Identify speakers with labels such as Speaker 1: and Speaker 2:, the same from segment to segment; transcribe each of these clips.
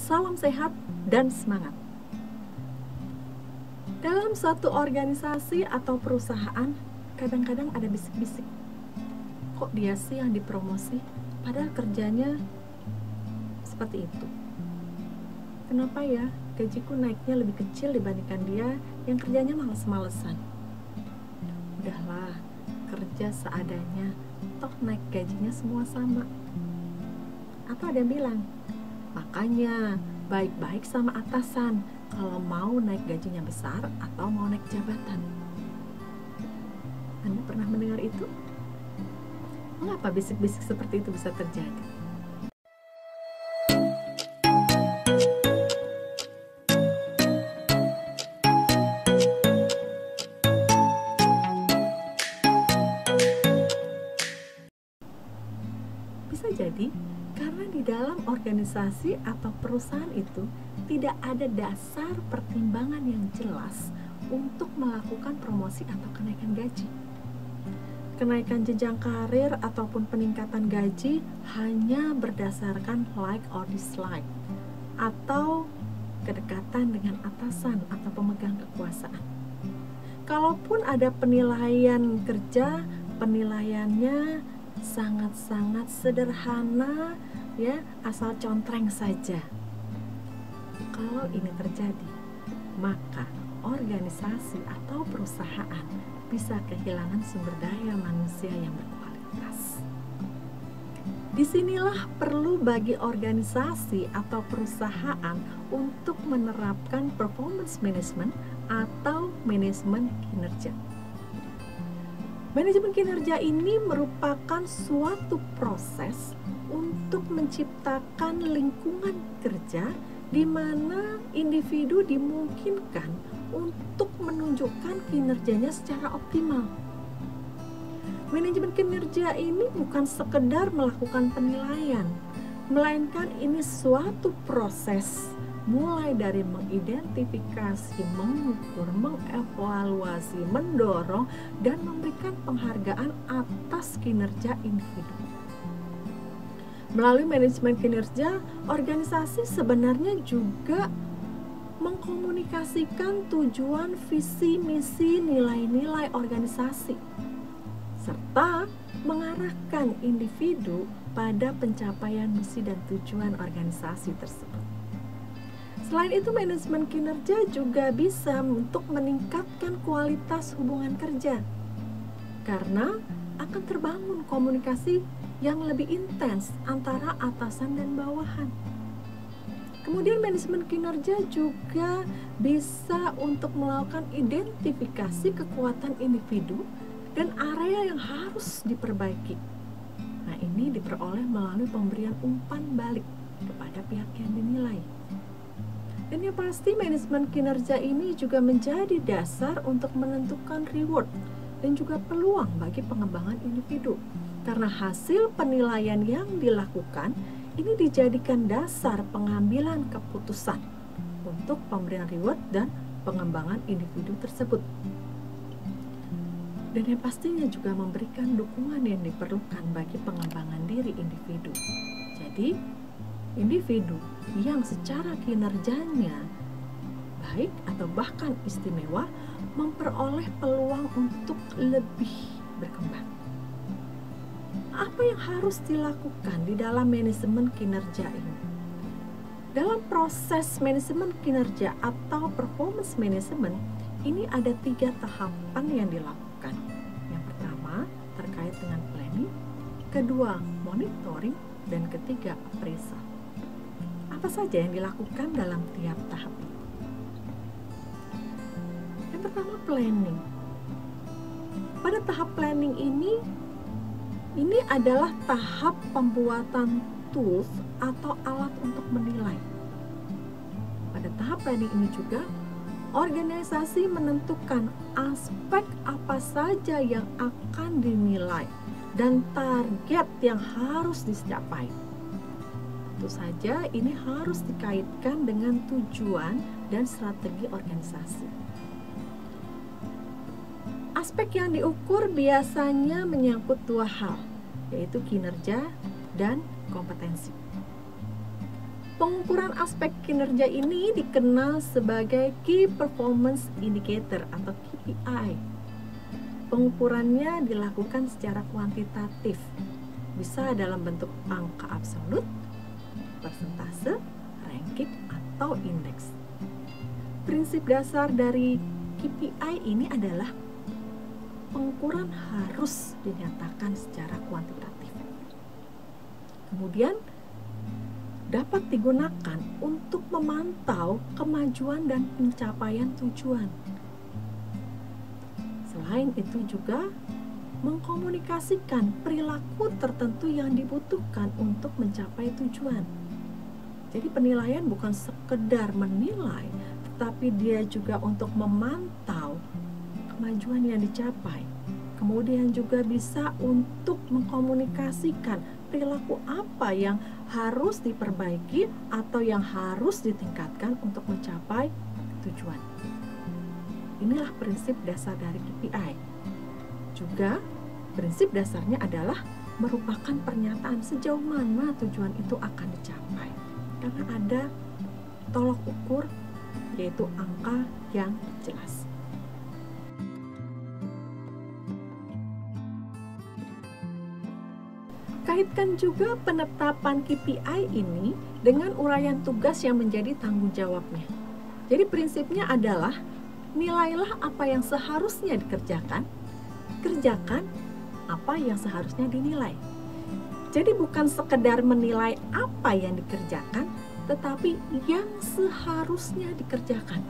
Speaker 1: Salam sehat dan semangat. Dalam suatu organisasi atau perusahaan, kadang-kadang ada bisik-bisik. Kok dia sih yang dipromosi, padahal kerjanya seperti itu? Kenapa ya gajiku naiknya lebih kecil dibandingkan dia yang kerjanya males-malesan? Udahlah, kerja seadanya, toh naik gajinya semua sama. Atau ada yang bilang, makanya baik-baik sama atasan kalau mau naik gajinya besar atau mau naik jabatan. Anda pernah mendengar itu? Mengapa bisik-bisik seperti itu bisa terjadi? Bisa jadi karena di dalam organisasi atau perusahaan itu tidak ada dasar pertimbangan yang jelas untuk melakukan promosi atau kenaikan gaji. Kenaikan jenjang karir ataupun peningkatan gaji hanya berdasarkan like or dislike atau kedekatan dengan atasan atau pemegang kekuasaan. Kalaupun ada penilaian kerja, penilaiannya sangat-sangat sederhana, ya, asal contreng saja. Kalau ini terjadi, maka organisasi atau perusahaan bisa kehilangan sumber daya manusia yang berkualitas. Disinilah perlu bagi organisasi atau perusahaan untuk menerapkan performance management atau manajemen kinerja. Manajemen kinerja ini merupakan suatu proses untuk menciptakan lingkungan kerja di mana individu dimungkinkan untuk menunjukkan kinerjanya secara optimal. Manajemen kinerja ini bukan sekedar melakukan penilaian, melainkan ini suatu proses mulai dari mengidentifikasi, mengukur, mengevaluasi, mendorong, dan memberikan penghargaan atas kinerja individu. Melalui manajemen kinerja, organisasi sebenarnya juga mengkomunikasikan tujuan, visi, misi, nilai-nilai organisasi, serta mengarahkan individu pada pencapaian misi dan tujuan organisasi tersebut. Selain itu, manajemen kinerja juga bisa untuk meningkatkan kualitas hubungan kerja karena akan terbangun komunikasi yang lebih intens antara atasan dan bawahan. Kemudian manajemen kinerja juga bisa untuk melakukan identifikasi kekuatan individu dan area yang harus diperbaiki. Nah, ini diperoleh melalui pemberian umpan balik kepada pihak yang dinilai. Dan yang pasti manajemen kinerja ini juga menjadi dasar untuk menentukan reward dan juga peluang bagi pengembangan individu. Karena hasil penilaian yang dilakukan ini dijadikan dasar pengambilan keputusan untuk pemberian reward dan pengembangan individu tersebut. Dan yang pastinya juga memberikan dukungan yang diperlukan bagi pengembangan diri individu. Jadi, individu yang secara kinerjanya baik atau bahkan istimewa memperoleh peluang untuk lebih berkembang. Apa yang harus dilakukan di dalam manajemen kinerja ini? Dalam proses manajemen kinerja atau performance management, ini ada 3 tahapan yang dilakukan. Yang pertama terkait dengan planning, kedua monitoring, dan ketiga appraisal. Apa saja yang dilakukan dalam tiap tahap itu? Yang pertama, planning. Pada tahap planning ini adalah tahap pembuatan tools atau alat untuk menilai. Pada tahap planning ini juga, organisasi menentukan aspek apa saja yang akan dinilai dan target yang harus dicapai. Tentu saja ini harus dikaitkan dengan tujuan dan strategi organisasi. Aspek yang diukur biasanya menyangkut 2 hal, yaitu kinerja dan kompetensi. Pengukuran aspek kinerja ini dikenal sebagai Key Performance Indicator atau KPI. Pengukurannya dilakukan secara kuantitatif, bisa dalam bentuk angka absolut, persentase, ranking, atau indeks. Prinsip dasar dari KPI ini adalah pengukuran harus dinyatakan secara kuantitatif. Kemudian dapat digunakan untuk memantau kemajuan dan pencapaian tujuan. Selain itu juga mengkomunikasikan perilaku tertentu yang dibutuhkan untuk mencapai tujuan. Jadi penilaian bukan sekedar menilai, tetapi dia juga untuk memantau kemajuan yang dicapai. Kemudian juga bisa untuk mengkomunikasikan perilaku apa yang harus diperbaiki atau yang harus ditingkatkan untuk mencapai tujuan. Inilah prinsip dasar dari KPI. Juga prinsip dasarnya adalah merupakan pernyataan sejauh mana tujuan itu akan dicapai. Karena ada tolok ukur, yaitu angka yang jelas. Kaitkan juga penetapan KPI ini dengan uraian tugas yang menjadi tanggung jawabnya. Jadi prinsipnya adalah nilailah apa yang seharusnya dikerjakan, kerjakan apa yang seharusnya dinilai. Jadi bukan sekedar menilai apa yang dikerjakan, tetapi yang seharusnya dikerjakan.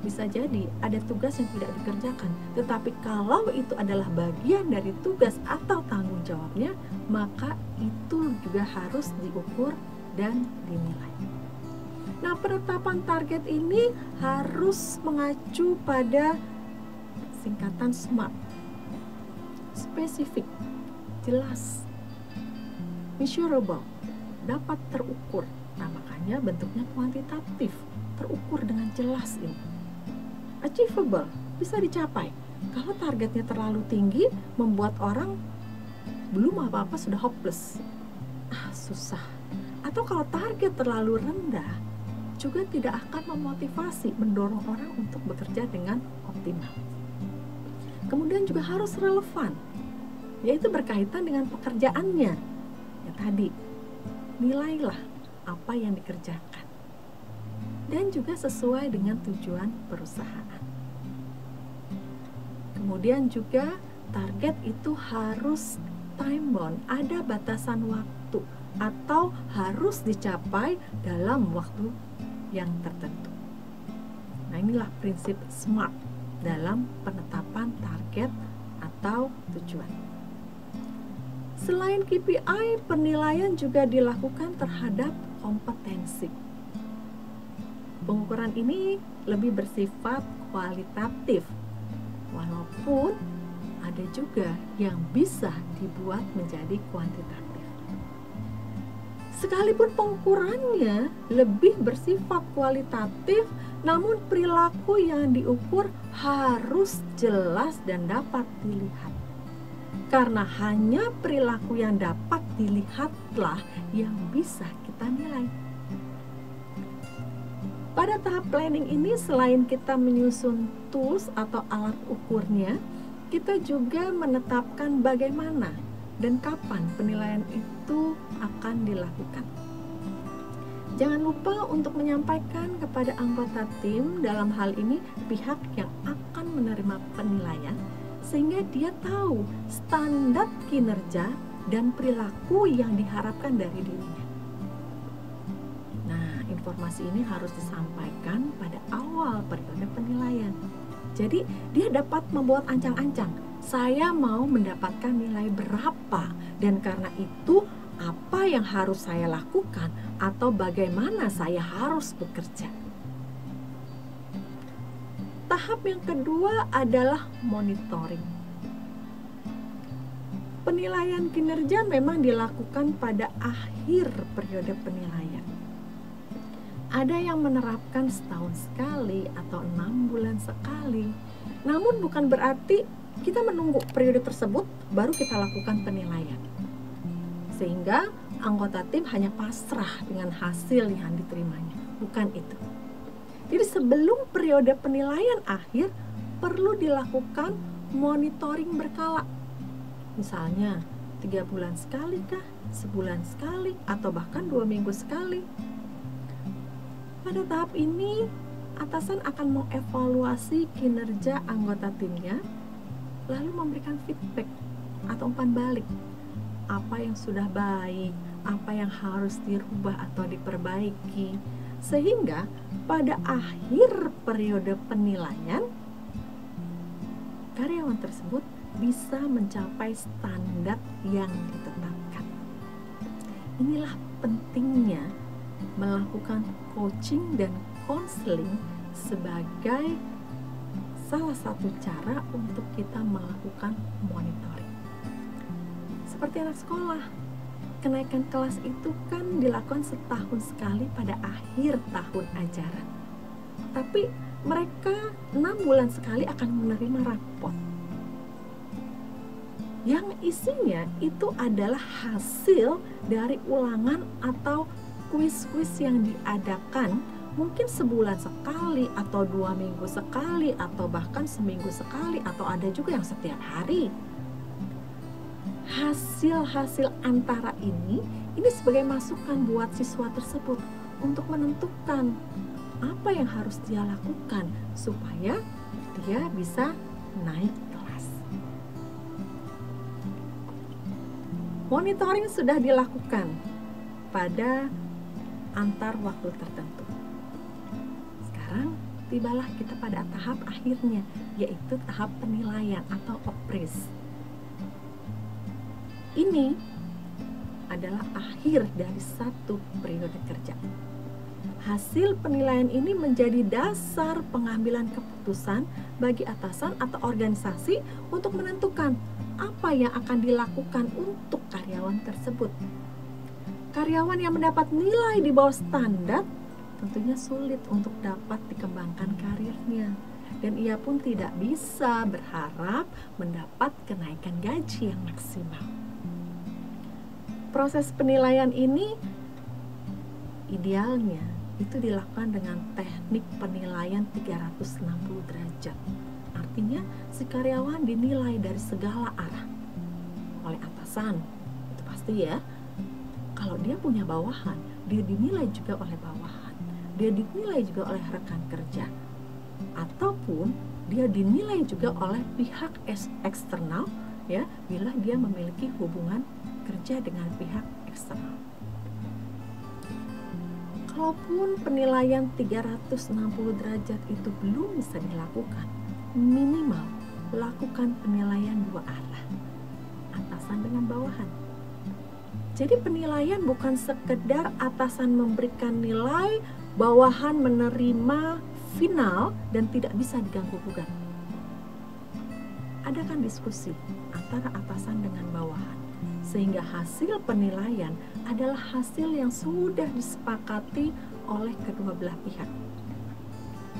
Speaker 1: Bisa jadi ada tugas yang tidak dikerjakan, tetapi kalau itu adalah bagian dari tugas atau tanggung jawabnya, maka itu juga harus diukur dan dinilai. Nah, penetapan target ini harus mengacu pada singkatan SMART. Spesifik, jelas, measurable, dapat terukur. Nah, makanya bentuknya kuantitatif, terukur dengan jelas ini. Achievable, bisa dicapai. Kalau targetnya terlalu tinggi, membuat orang belum apa-apa sudah hopeless. Susah. Atau kalau target terlalu rendah, juga tidak akan memotivasi, mendorong orang untuk bekerja dengan optimal. Kemudian juga harus relevan, yaitu berkaitan dengan pekerjaannya. Ya tadi, nilailah apa yang dikerjakan. Dan juga sesuai dengan tujuan perusahaan. Kemudian juga target itu harus time bound, ada batasan waktu atau harus dicapai dalam waktu yang tertentu. Nah, inilah prinsip SMART dalam penetapan target atau tujuan. Selain KPI, penilaian juga dilakukan terhadap kompetensi. Pengukuran ini lebih bersifat kualitatif, walaupun ada juga yang bisa dibuat menjadi kuantitatif. Sekalipun pengukurannya lebih bersifat kualitatif, namun perilaku yang diukur harus jelas dan dapat dilihat. Karena hanya perilaku yang dapat dilihatlah yang bisa kita nilai. Pada tahap planning ini, selain kita menyusun tools atau alat ukurnya, kita juga menetapkan bagaimana dan kapan penilaian itu akan dilakukan. Jangan lupa untuk menyampaikan kepada anggota tim, dalam hal ini pihak yang akan menerima penilaian, sehingga dia tahu standar kinerja dan perilaku yang diharapkan dari dirinya. Informasi ini harus disampaikan pada awal periode penilaian. Jadi dia dapat membuat ancang-ancang, saya mau mendapatkan nilai berapa, dan karena itu apa yang harus saya lakukan atau bagaimana saya harus bekerja. Tahap yang kedua adalah monitoring. Penilaian kinerja memang dilakukan pada akhir periode penilaian. Ada yang menerapkan setahun sekali atau 6 bulan sekali. Namun bukan berarti kita menunggu periode tersebut baru kita lakukan penilaian. Sehingga anggota tim hanya pasrah dengan hasil yang diterimanya. Bukan itu. Jadi sebelum periode penilaian akhir, perlu dilakukan monitoring berkala. Misalnya 3 bulan sekali kah, sebulan sekali, atau bahkan 2 minggu sekali. Pada tahap ini, atasan akan mengevaluasi kinerja anggota timnya, lalu memberikan feedback atau umpan balik. Apa yang sudah baik, apa yang harus dirubah atau diperbaiki, sehingga pada akhir periode penilaian, karyawan tersebut bisa mencapai standar yang ditetapkan. Inilah pentingnya melakukan coaching dan konseling sebagai salah satu cara untuk kita melakukan monitoring. Seperti anak sekolah, kenaikan kelas itu kan dilakukan setahun sekali pada akhir tahun ajaran. Tapi mereka 6 bulan sekali akan menerima rapot yang isinya itu adalah hasil dari ulangan atau kuis-kuis yang diadakan mungkin sebulan sekali atau 2 minggu sekali atau bahkan seminggu sekali atau ada juga yang setiap hari. Hasil-hasil antara ini sebagai masukan buat siswa tersebut untuk menentukan apa yang harus dia lakukan supaya dia bisa naik kelas. Monitoring sudah dilakukan pada antar waktu tertentu. Sekarang tibalah kita pada tahap akhirnya, yaitu tahap penilaian atau appraise. Ini adalah akhir dari satu periode kerja. Hasil penilaian ini menjadi dasar pengambilan keputusan bagi atasan atau organisasi untuk menentukan apa yang akan dilakukan untuk karyawan tersebut. Karyawan yang mendapat nilai di bawah standar tentunya sulit untuk dapat dikembangkan karirnya, dan ia pun tidak bisa berharap mendapat kenaikan gaji yang maksimal. Proses penilaian ini idealnya itu dilakukan dengan teknik penilaian 360 derajat. Artinya si karyawan dinilai dari segala arah oleh atasan. Itu pasti ya. Kalau dia punya bawahan, dia dinilai juga oleh bawahan. Dia dinilai juga oleh rekan kerja. Ataupun dia dinilai juga oleh pihak eksternal ya, bila dia memiliki hubungan kerja dengan pihak eksternal. Kalaupun penilaian 360 derajat itu belum bisa dilakukan, minimal lakukan penilaian 2 arah, atasan dengan bawahan. Jadi penilaian bukan sekedar atasan memberikan nilai, bawahan menerima final dan tidak bisa diganggu-gugat. Adakan diskusi antara atasan dengan bawahan, sehingga hasil penilaian adalah hasil yang sudah disepakati oleh kedua belah pihak.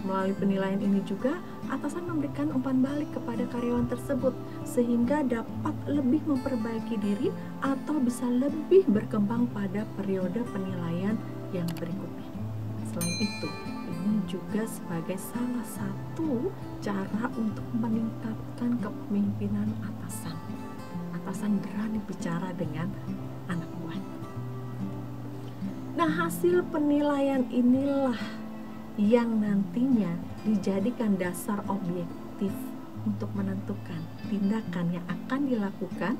Speaker 1: Melalui penilaian ini juga, atasan memberikan umpan balik kepada karyawan tersebut sehingga dapat lebih memperbaiki diri atau bisa lebih berkembang pada periode penilaian yang berikutnya. Selain itu, ini juga sebagai salah satu cara untuk meningkatkan kepemimpinan atasan. Atasan berani bicara dengan anak buahnya. Nah, hasil penilaian inilah yang nantinya dijadikan dasar objektif untuk menentukan tindakan yang akan dilakukan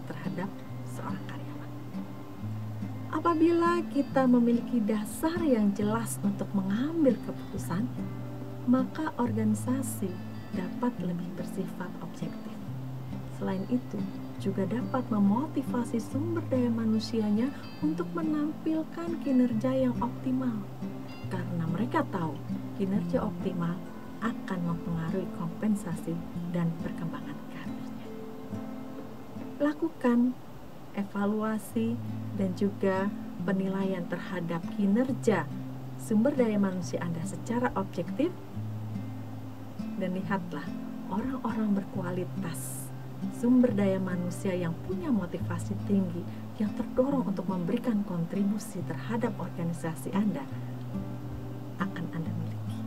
Speaker 1: terhadap seorang karyawan. Apabila kita memiliki dasar yang jelas untuk mengambil keputusan, maka organisasi dapat lebih bersifat objektif. Selain itu, juga dapat memotivasi sumber daya manusianya untuk menampilkan kinerja yang optimal. Karena mereka tahu kinerja optimal akan mempengaruhi kompensasi dan perkembangan karirnya. Lakukan evaluasi dan juga penilaian terhadap kinerja sumber daya manusia Anda secara objektif, dan lihatlah orang-orang berkualitas, sumber daya manusia yang punya motivasi tinggi yang terdorong untuk memberikan kontribusi terhadap organisasi Anda akan Anda miliki.